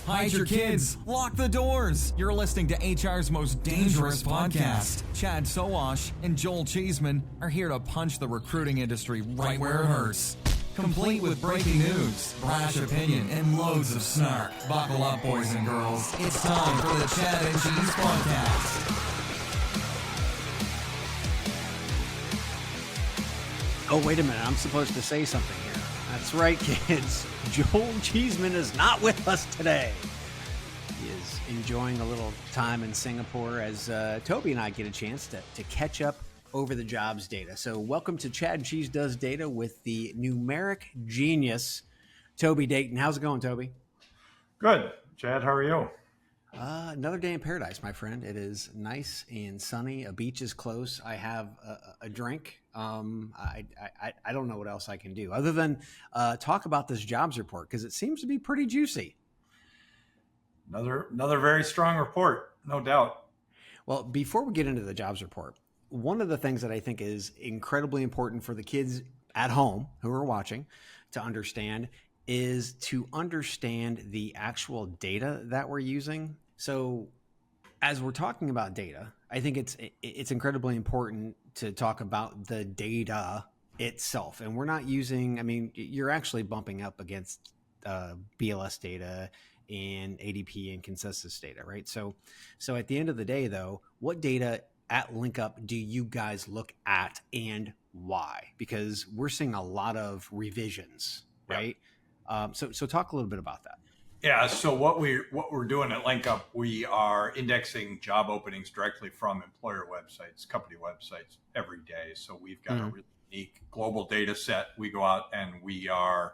Hide your kids. Lock the doors. You're listening to HR's most dangerous podcast. Chad Sowash and Joel Cheeseman are here to punch the recruiting industry right where it hurts. Complete with breaking news, brash opinion, and loads of snark. Buckle up, boys and girls. It's time for the Chad and Cheese Podcast. Oh, wait a minute. I'm supposed to say something here. That's right, kids. Joel Cheeseman is not with us today. He is enjoying a little time in Singapore as Toby and I get a chance to catch up over the jobs data. So welcome to Chad Cheese Does Data with the numeric genius, Toby Dayton. How's it going, Toby? Good. Chad, how are you? Another day in paradise, my friend. It is nice and sunny. A beach is close. I have a drink. I don't know what else I can do other than talk about this jobs report because it seems to be pretty juicy. Another very strong report, no doubt. Well, before we get into the jobs report, one of the things that I think is incredibly important for the kids at home who are watching to understand is to understand the actual data that we're using. So as we're talking about data, I think it's incredibly important to talk about the data itself. And we're not using, I mean, you're actually bumping up against BLS data and ADP and consensus data, right? So at the end of the day, though, what data at LinkUp do you guys look at and why? Because we're seeing a lot of revisions, right? Yep. So talk a little bit about that. Yeah. So what we're doing at LinkUp, we are indexing job openings directly from employer websites, company websites every day. So we've got a really unique global data set. We go out and we are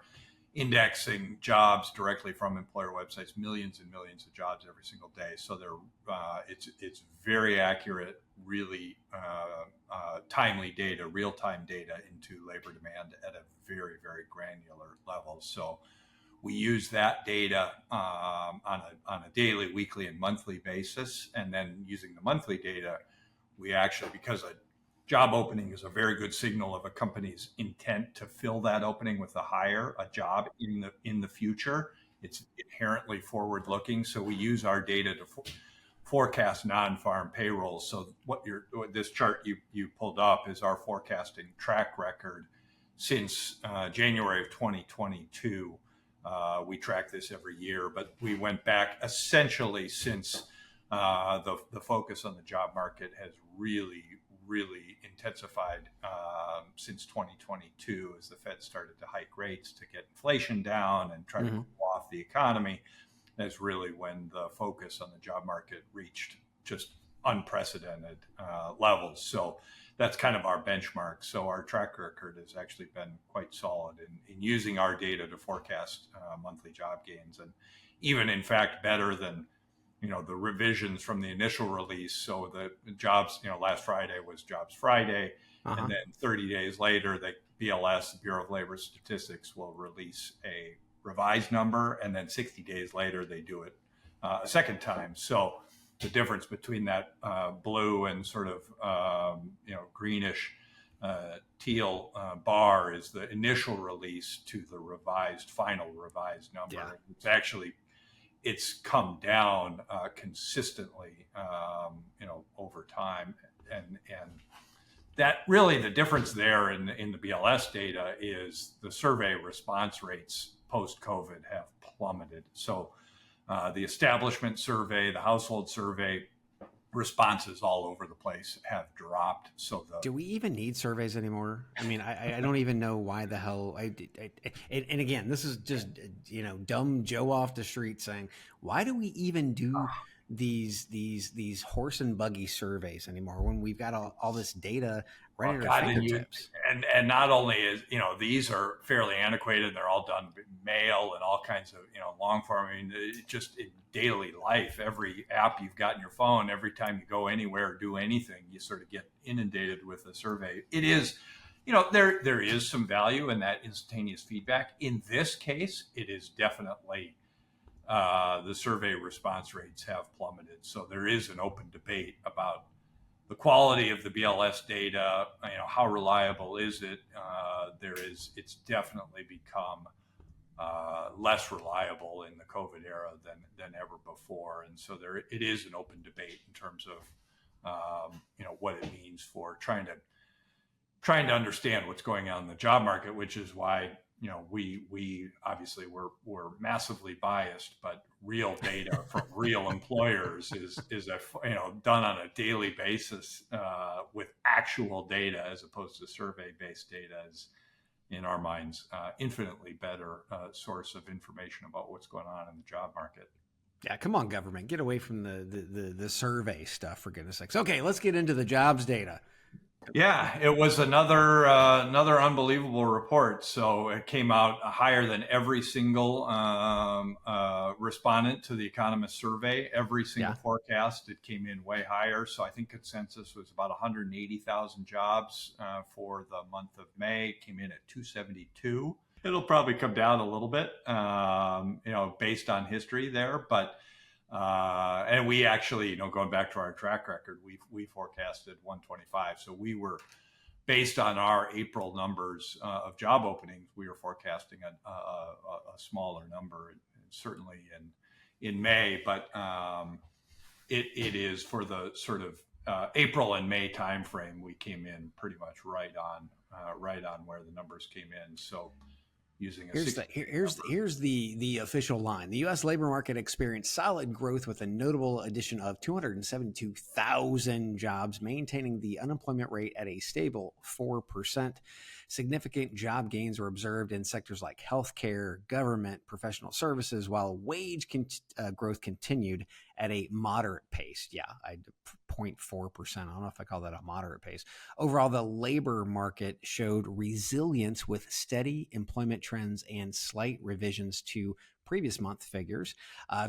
indexing jobs directly from employer websites, millions and millions of jobs every single day. So it's very accurate, really timely data, real-time data into labor demand at a very, very granular level. So we use that data on a daily, weekly, and monthly basis. And then using the monthly data, we actually, because a job opening is a very good signal of a company's intent to fill that opening with a job in the future. It's inherently forward-looking. So we use our data to forecast non-farm payrolls. So this chart you pulled up is our forecasting track record since January of 2022. We track this every year, but we went back essentially since the focus on the job market has really intensified since 2022 as the Fed started to hike rates to get inflation down and try to cool off the economy. That's really when the focus on the job market reached just unprecedented levels. So that's kind of our benchmark. So our track record has actually been quite solid in using our data to forecast monthly job gains, and even in fact better than the revisions from the initial release. So the jobs, last Friday was Jobs Friday, and then 30 days later, the BLS, the Bureau of Labor Statistics, will release a revised number, and then 60 days later they do it a second time. So the difference between that blue and sort of greenish teal bar is the initial release to the final revised number. Yeah. It's come down consistently, over time, and that really the difference there in the BLS data is the survey response rates post-COVID have plummeted. So the establishment survey, the household survey responses all over the place have dropped. So do we even need surveys anymore? I mean, I don't even know why the hell and again, this is just, dumb Joe off the street saying, why do we even do these horse and buggy surveys anymore when we've got all this data right at our fingertips? And not only is, these are fairly antiquated, they're all done mail and all kinds of, long form. I mean, just in daily life, every app you've got in your phone, every time you go anywhere or do anything, you sort of get inundated with a survey. It is, there is some value in that instantaneous feedback. In this case, it is definitely the survey response rates have plummeted. So there is an open debate about the quality of the BLS data. How reliable is it? It's definitely become less reliable in the COVID era than ever before. And so it is an open debate in terms of what it means for trying to understand what's going on in the job market, which is why we obviously we're massively biased, but real data from real employers is done on a daily basis with actual data as opposed to survey based data is, in our minds, infinitely better source of information about what's going on in the job market. Yeah, come on, government, get away from the survey stuff, for goodness sakes. Okay, let's get into the jobs data. Yeah, it was another unbelievable report. So it came out higher than every single respondent to the Economist survey. Every single forecast, it came in way higher. So I think consensus was about 180,000 jobs for the month of May. It came in at 272. It'll probably come down a little bit, based on history there, but. And we actually, going back to our track record, we forecasted 125. So we were, based on our April numbers of job openings, we were forecasting a smaller number, certainly in May. But it is for the sort of April and May timeframe, we came in pretty much right on where the numbers came in. So. Here's the official line. The U.S. labor market experienced solid growth with a notable addition of 272,000 jobs, maintaining the unemployment rate at a stable 4%. Significant job gains were observed in sectors like healthcare, government, professional services, while wage growth continued at a moderate pace. Yeah, 0.4%. I don't know if I call that a moderate pace. Overall, the labor market showed resilience with steady employment trends and slight revisions to previous month figures.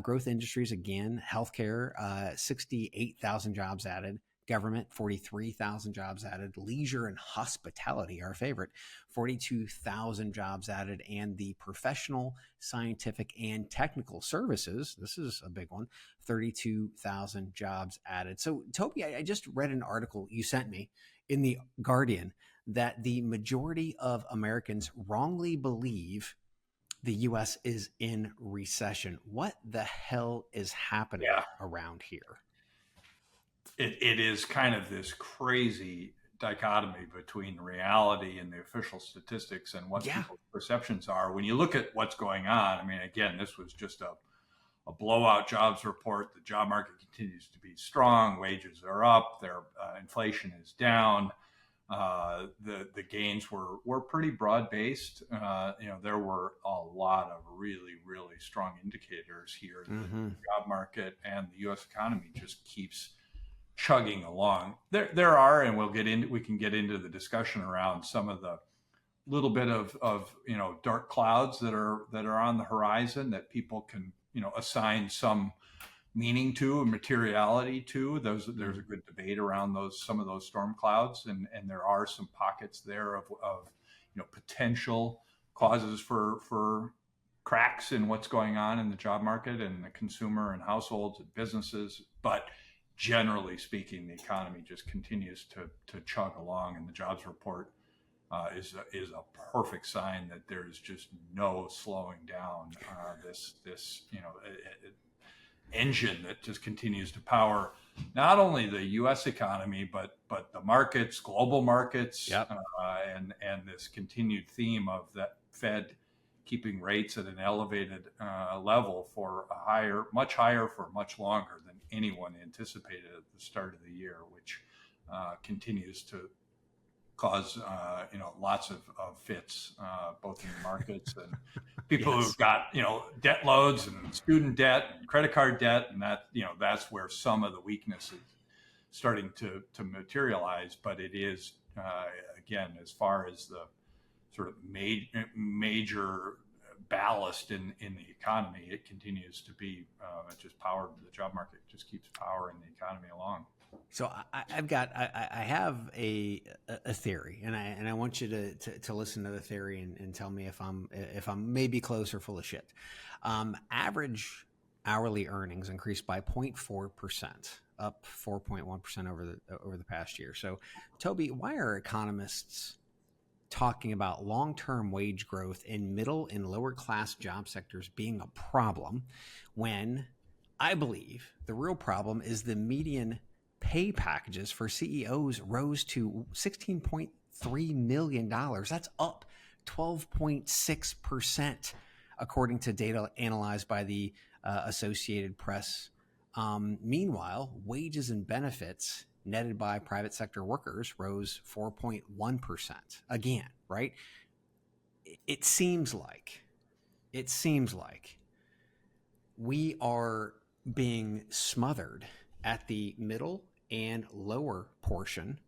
Growth industries, again, healthcare, 68,000 jobs added. Government, 43,000 jobs added. Leisure and hospitality, our favorite, 42,000 jobs added. And the professional, scientific, and technical services, this is a big one, 32,000 jobs added. So, Toby, I just read an article you sent me in The Guardian that the majority of Americans wrongly believe the U.S. is in recession. What the hell is happening around here? It is kind of this crazy dichotomy between reality and the official statistics and what people's perceptions are. When you look at what's going on, I mean, again, this was just a blowout jobs report. The job market continues to be strong. Wages are up. Their inflation is down. The gains were pretty broad based. There were a lot of really, really strong indicators here. The job market and the U.S. economy just keeps chugging along. There are, and we can get into the discussion around some of the little bit of dark clouds that are on the horizon that people can assign some meaning to and materiality to. There's a good debate around some of those storm clouds, and there are some pockets there of potential causes for cracks in what's going on in the job market and the consumer and households and businesses. But generally speaking, the economy just continues to chug along, and the jobs report is a perfect sign that there is just no slowing down this engine that just continues to power not only the U.S. economy but the markets, global markets, and this continued theme of that Fed keeping rates at an elevated level for much higher for much longer than anyone anticipated at the start of the year, which continues to cause lots of fits both in the markets and people who've got debt loads and student debt and credit card debt, and that's where some of the weakness is starting to materialize. But it is again, as far as the sort of major ballast in the economy, it continues to be just powered. The job market just keeps powering the economy along. So I have a theory, and I want you to listen to the theory and tell me if I'm maybe close or full of shit. Average hourly earnings increased by 0.4%, up 4.1% over the past year. So, Toby, why are economists talking about long-term wage growth in middle and lower class job sectors being a problem, when I believe the real problem is the median pay packages for CEOs rose to $16.3 million. That's up 12.6%, according to data analyzed by the Associated Press. Meanwhile, wages and benefits netted by private sector workers rose 4.1%. Again, right? It seems like we are being smothered at the middle and lower portion,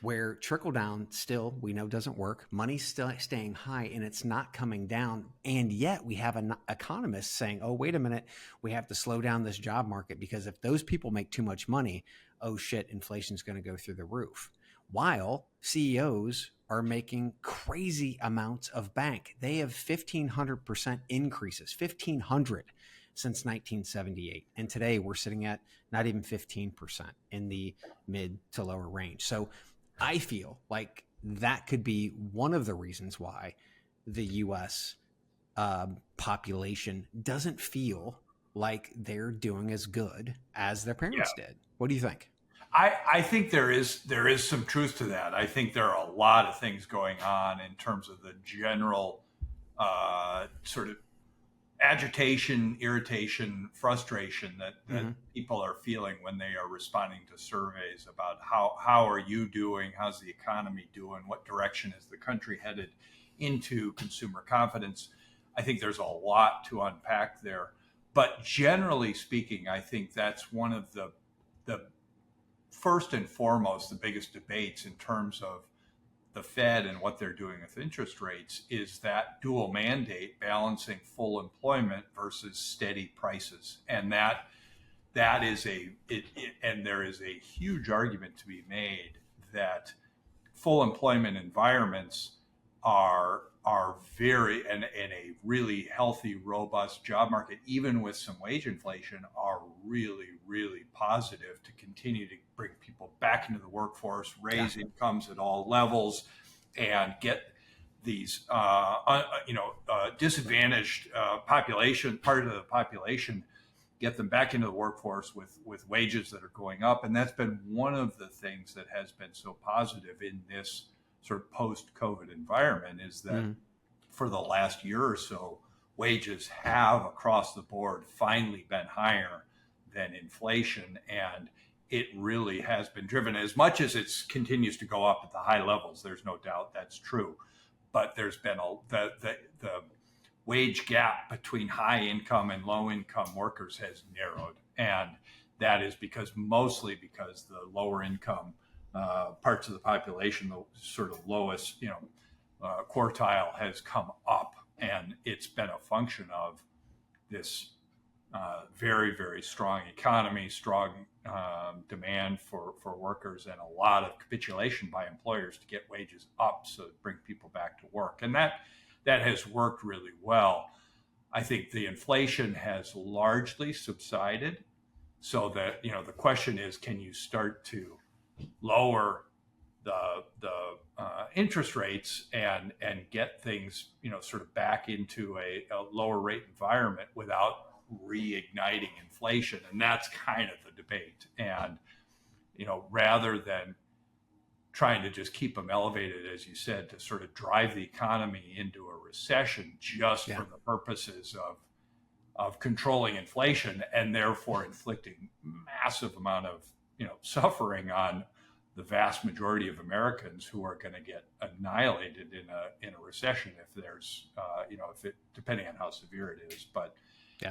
where trickle down still, we know, doesn't work. Money's still staying high and it's not coming down. And yet we have an economist saying, oh, wait a minute, we have to slow down this job market, because if those people make too much money, oh shit, inflation's going to go through the roof. While CEOs are making crazy amounts of bank. They have 1,500% increases, 1,500 since 1978. And today we're sitting at not even 15% in the mid to lower range. So I feel like that could be one of the reasons why the U.S. Population doesn't feel like they're doing as good as their parents did. What do you think? I think there is some truth to that. I think there are a lot of things going on in terms of the general sort of agitation, irritation, frustration that people are feeling when they are responding to surveys about how are you doing, how's the economy doing, what direction is the country headed into, consumer confidence. I think there's a lot to unpack there. But generally speaking, I think that's one of the first and foremost, the biggest debates in terms of the Fed and what they're doing with interest rates is that dual mandate, balancing full employment versus steady prices. And that is and there is a huge argument to be made that full employment environments are very, and a really healthy, robust job market, even with some wage inflation, are really, really positive to continue to bring people back into the workforce, raise incomes at all levels, and get these disadvantaged population, part of the population, get them back into the workforce with wages that are going up. And that's been one of the things that has been so positive in this sort of post-COVID environment, is that for the last year or so, wages have across the board finally been higher than inflation. And it really has been driven, as much as it continues to go up at the high levels. There's no doubt that's true. But there's been the wage gap between high income and low income workers has narrowed. And that is mostly because the lower income parts of the population, the sort of lowest, quartile, has come up. And it's been a function of this very, very strong economy, strong demand for workers, and a lot of capitulation by employers to get wages up so to bring people back to work. And that has worked really well. I think the inflation has largely subsided, so that, the question is, can you start to lower the interest rates and get things, sort of back into a lower rate environment without reigniting inflation? And that's kind of the debate. And, rather than trying to just keep them elevated, as you said, to sort of drive the economy into a recession just for the purposes of controlling inflation, and therefore inflicting massive amount of, suffering on the vast majority of Americans who are going to get annihilated in a recession if there's, depending on how severe it is. But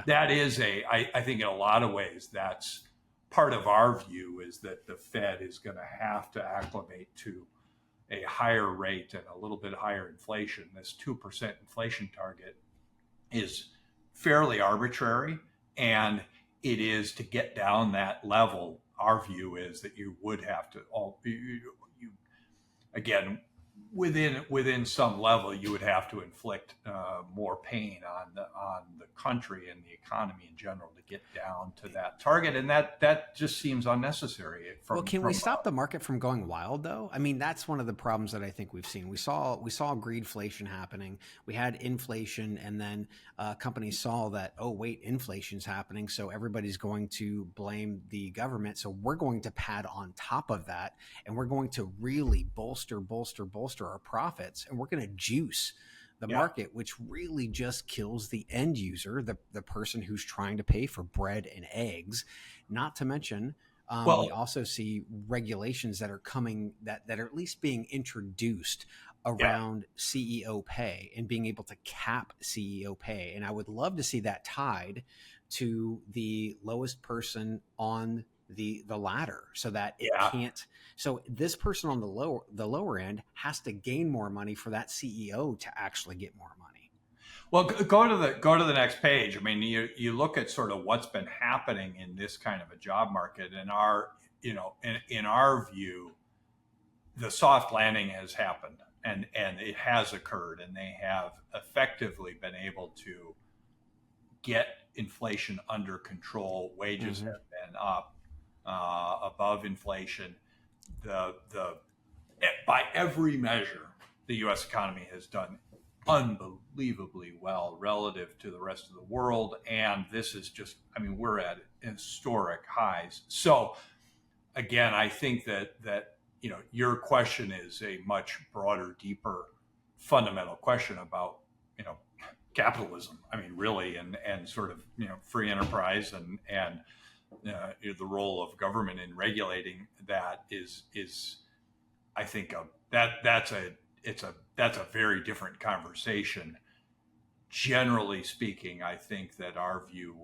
that is I think in a lot of ways, that's part of our view, is that the Fed is going to have to acclimate to a higher rate and a little bit higher inflation. This 2% inflation target is fairly arbitrary, and it is, to get down that level, our view is that you would have to again, within some level, you would have to inflict more pain on the country and the economy in general to get down to that target, and that just seems unnecessary. Well, can we stop the market from going wild, though? I mean, that's one of the problems that I think we've seen. We saw greedflation happening. We had inflation, and then companies saw that, oh wait, inflation's happening, so everybody's going to blame the government. So we're going to pad on top of that, and we're going to really bolster our profits, and we're going to juice the market, which really just kills the end user, the person who's trying to pay for bread and eggs. Not to mention, we also see regulations that are coming that are at least being introduced around CEO pay and being able to cap CEO pay. And I would love to see that tied to the lowest person on the ladder, so that it can't. So this person on the lower end has to gain more money for that CEO to actually get more money. Well, go to the next page. I mean, you look at sort of what's been happening in this kind of a job market, and in our view, the soft landing has happened, and it has occurred, and they have effectively been able to get inflation under control. Wages have been up above inflation. By every measure, the U.S. economy has done unbelievably well relative to the rest of the world, and this is just, I mean, we're at historic highs. So again, I think that your question is a much broader, deeper, fundamental question about capitalism. I mean, really, and sort of free enterprise and the role of government in regulating that is I think that's a very different conversation. Generally speaking, I think that my view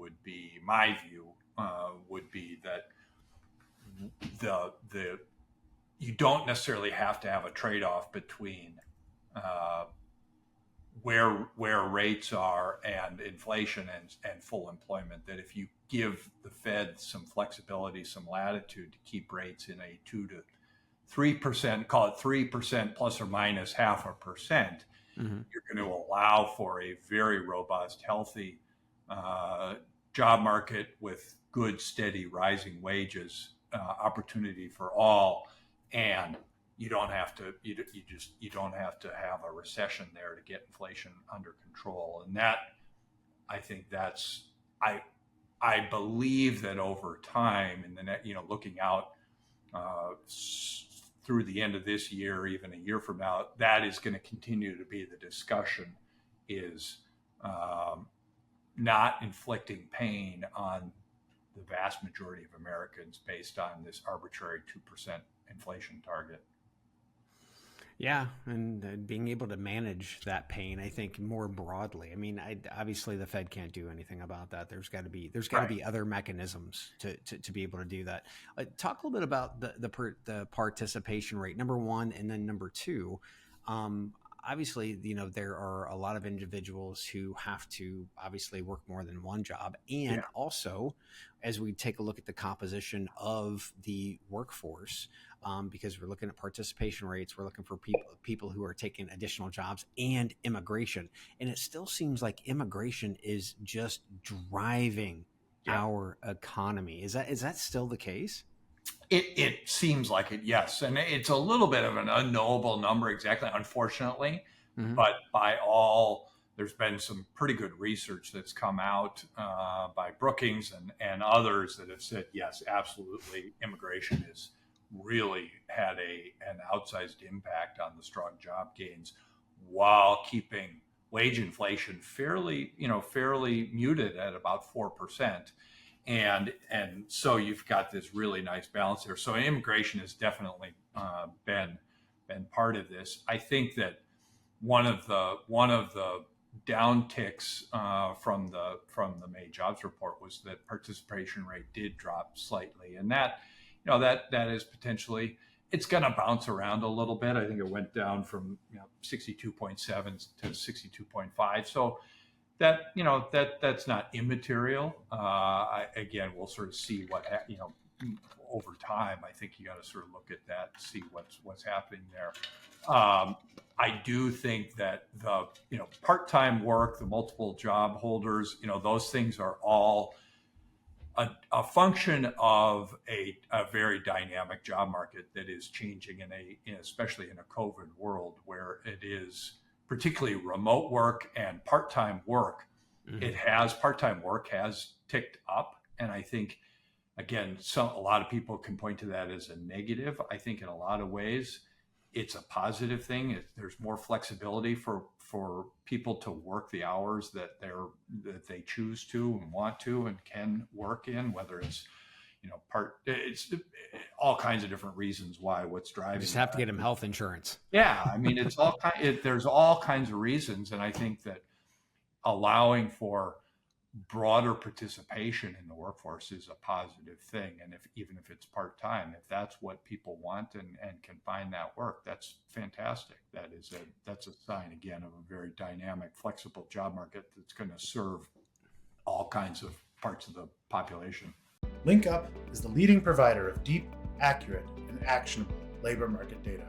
would be that you don't necessarily have to have a trade-off between where rates are and inflation and full employment. That if you give the Fed some flexibility, some latitude to keep rates in a 2 to 3%, call it 3% plus or minus 0.5%, you're going to allow for a very robust, healthy job market with good, steady, rising wages, opportunity for all, and you don't have to have a recession there to get inflation under control. And that, I think I believe that over time, in the looking out through the end of this year, even a year from now, that is going to continue to be the discussion, is not inflicting pain on the vast majority of Americans based on this arbitrary 2% inflation target. Yeah, and being able to manage that pain, I think, more broadly. I mean, obviously the Fed can't do anything about that. There's got to be other mechanisms to be able to do that. Talk a little bit about the participation rate, number one, and then number two. Obviously, there are a lot of individuals who have to obviously work more than one job, and also, as we take a look at the composition of the workforce. Because we're looking at participation rates, we're looking for people who are taking additional jobs and immigration. And it still seems like immigration is just driving our economy. Is that still the case? It seems like it, yes. And it's a little bit of an unknowable number exactly, unfortunately. But there's been some pretty good research that's come out by Brookings and others that have said, yes, absolutely, immigration is really had an outsized impact on the strong job gains while keeping wage inflation fairly muted at about 4%. And so you've got this really nice balance there. So immigration has definitely been part of this. I think that one of the downticks from the May jobs report was that participation rate did drop slightly, and that is potentially, it's going to bounce around a little bit. I think it went down from 62.7 to 62.5. So that's not immaterial. Again, we'll sort of see over time, I think you got to sort of look at that, see what's happening there. I do think that the part-time work, the multiple job holders, those things are all a function of a very dynamic job market that is changing especially in a COVID world where it is particularly remote work and part-time work. Part-time work has ticked up, and I think again, a lot of people can point to that as a negative. I think in a lot of ways, it's a positive thing. There's more flexibility for people to work the hours that they choose to and want to and can work in, whether it's it's all kinds of different reasons what's driving. You just have to get them health insurance. Yeah, I mean, there's all kinds of reasons, and I think that allowing for broader participation in the workforce is a positive thing. And even if it's part-time, if that's what people want and can find that work, that's fantastic. That's a sign again of a very dynamic, flexible job market that's going to serve all kinds of parts of the population. LinkUp is the leading provider of deep, accurate, and actionable labor market data.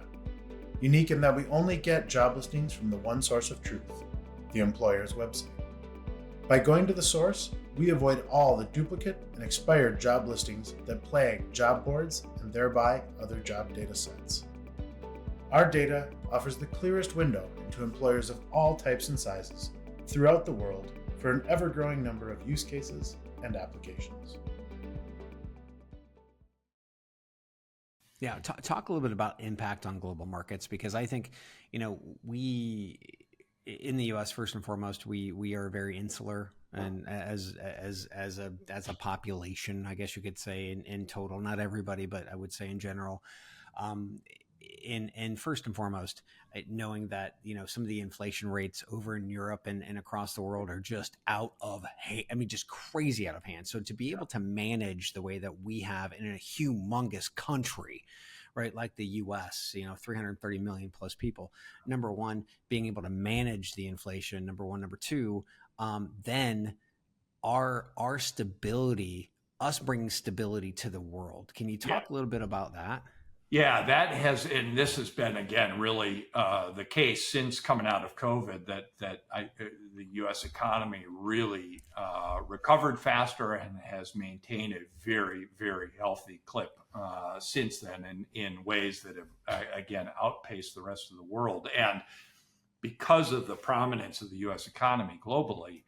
Unique in that we only get job listings from the one source of truth, the employer's website. By going to the source, we avoid all the duplicate and expired job listings that plague job boards and thereby other job data sets. Our data offers the clearest window into employers of all types and sizes throughout the world for an ever-growing number of use cases and applications. Yeah, talk a little bit about impact on global markets, because I think, we in the U.S. first and foremost, we are very insular, and as a population, I guess you could say in total, not everybody, but I would say in general. And first and foremost, knowing that some of the inflation rates over in Europe and across the world are just out of hand. I mean, just crazy out of hand. So to be able to manage the way that we have in a humongous country, right, like the U.S., 330 million plus people. Number one, being able to manage the inflation. Number one. Number two, then our stability, us bringing stability to the world. Can you talk a little bit about that? Yeah, and this has been, again, really the case since coming out of COVID, that the U.S. economy really recovered faster and has maintained a very, very healthy clip since then, and in ways that have, again, outpaced the rest of the world. And because of the prominence of the U.S. economy globally,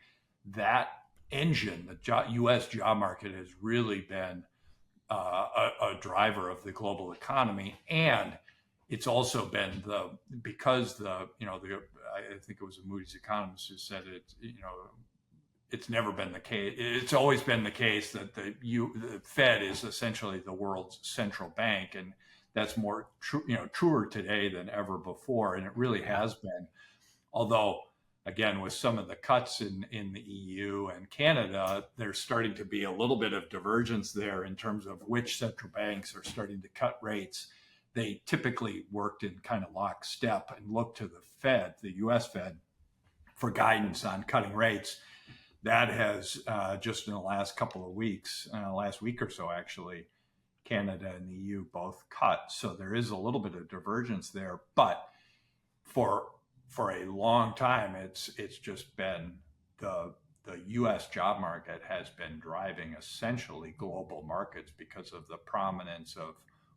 that engine, the U.S. job market, has really been a driver of the global economy. And it's also been I think it was a Moody's economist who said it's never been the case. It's always been the case that the Fed is essentially the world's central bank, and that's more truer today than ever before. And it really has been, although, again, with some of the cuts in the EU and Canada, there's starting to be a little bit of divergence there in terms of which central banks are starting to cut rates. They typically worked in kind of lockstep and looked to the Fed, the US Fed, for guidance on cutting rates. That has just in the last couple of weeks, last week or so actually, Canada and the EU both cut. So there is a little bit of divergence there. But for a long time, it's just been the U.S. job market has been driving essentially global markets because of the prominence of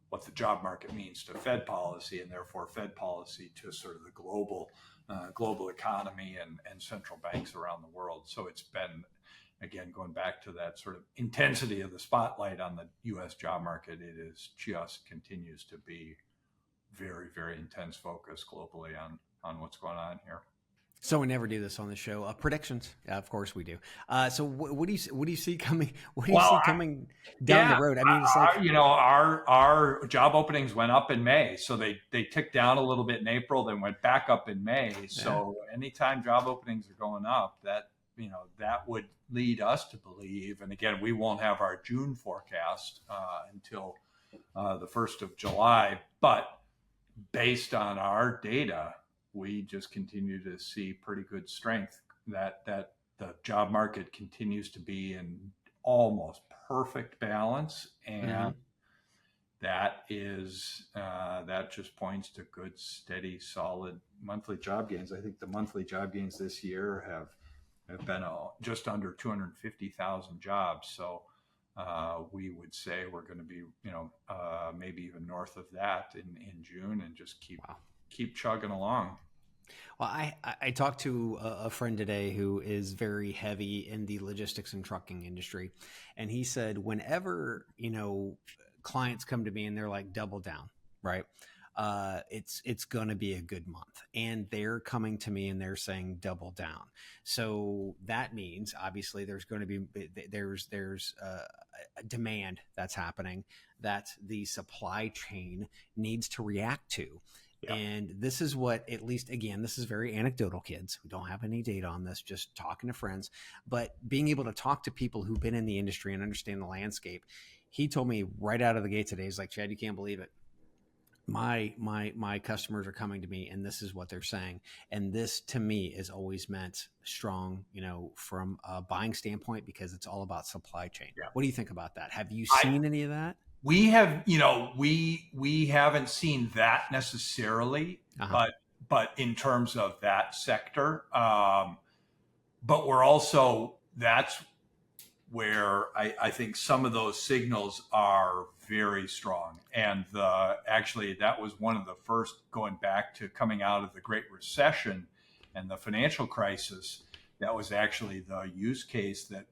what the job market means to Fed policy, and therefore Fed policy to sort of the global economy and central banks around the world. So it's been, again, going back to that sort of intensity of the spotlight on the U.S. job market, it is just continues to be very, very intense focus globally on what's going on here. So we never do this on the show. Predictions, of course we do. So what do you see coming? What do you see coming down the road? I mean, it's like our job openings went up in May, so they ticked down a little bit in April, then went back up in May. So anytime job openings are going up, that would lead us to believe. And again, we won't have our June forecast until the 1st of July, but based on our data, we just continue to see pretty good strength, that the job market continues to be in almost perfect balance, and that just points to good, steady, solid monthly job gains. I think the monthly job gains this year have been just under 250,000 jobs. So we would say we're going to be, maybe even north of that in June, and just keep chugging along. Well, I talked to a friend today who is very heavy in the logistics and trucking industry. And he said, whenever, clients come to me and they're like, double down, right? It's going to be a good month, and they're coming to me and they're saying double down. So that means obviously there's going to be, there's a demand that's happening that the supply chain needs to react to. Yeah. And this is what, at least, again, this is very anecdotal, kids. We don't have any data on this, just talking to friends. But being able to talk to people who've been in the industry and understand the landscape, he told me right out of the gate today, he's like, Chad, you can't believe it. My customers are coming to me and this is what they're saying. And this to me is always meant strong, from a buying standpoint, because it's all about supply chain. Yeah. What do you think about that? Have you seen any of that? We have, we haven't seen that necessarily, but in terms of that sector, but we're also, that's where I think some of those signals are very strong. And actually that was one of the first, going back to coming out of the Great Recession and the financial crisis, that was actually the use case that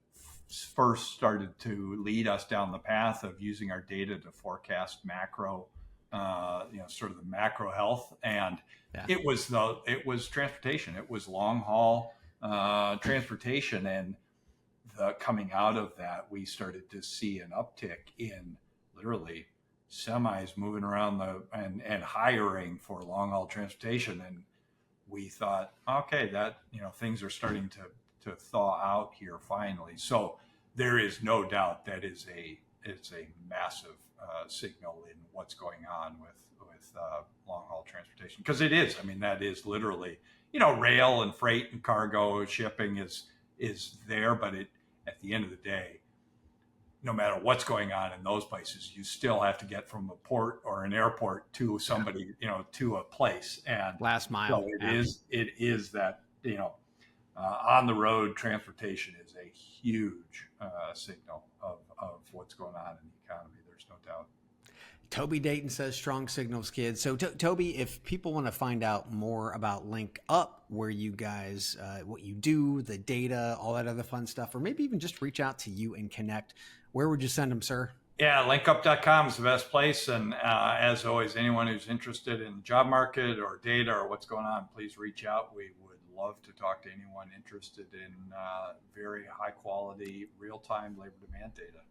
first started to lead us down the path of using our data to forecast macro, sort of the macro health. And it was transportation. It was long haul transportation. And coming out of that, we started to see an uptick in literally semis moving around and hiring for long haul transportation. And we thought, okay, that, things are starting to thaw out here finally. So there is no doubt that it's a massive signal in what's going on with long haul transportation, because it is. I mean, that is literally, rail and freight and cargo shipping is there, but at the end of the day, no matter what's going on in those places, you still have to get from a port or an airport to somebody, to a place. And last mile. So it is that, on the road transportation is a huge signal of what's going on in the economy. There's no doubt. Toby Dayton says strong signals, kids. So Toby, if people want to find out more about LinkUp, where you guys, what you do, the data, all that other fun stuff, or maybe even just reach out to you and connect, where would you send them, sir? Yeah, linkup.com is the best place. And as always, anyone who's interested in the job market or data or what's going on, please reach out. We would love to talk to anyone interested in very high quality, real-time labor demand data.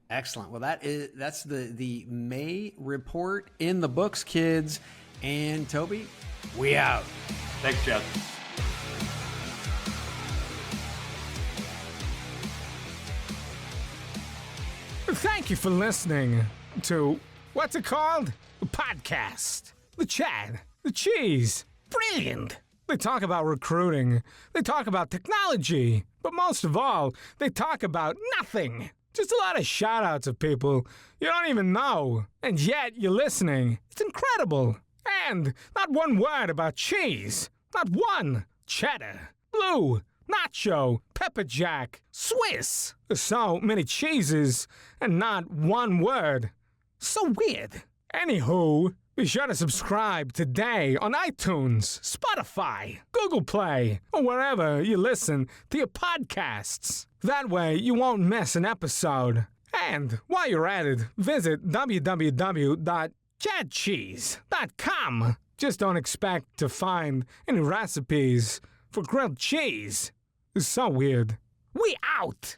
Excellent. Well, that's the May report in the books, kids. And Toby, we out. Thanks, Chad. Thank you for listening to, what's it called? A podcast. The Chad, the Cheese. Brilliant. They talk about recruiting. They talk about technology. But most of all, they talk about nothing. Just a lot of shout-outs of people you don't even know. And yet you're listening. It's incredible. And not one word about cheese. Not one. Cheddar. Blue. Nacho. Pepper jack. Swiss. So many cheeses and not one word. So weird. Anywho, be sure to subscribe today on iTunes, Spotify, Google Play, or wherever you listen to your podcasts. That way you won't miss an episode. And while you're at it, visit www.chadcheese.com. Just don't expect to find any recipes for grilled cheese. It's so weird. We out!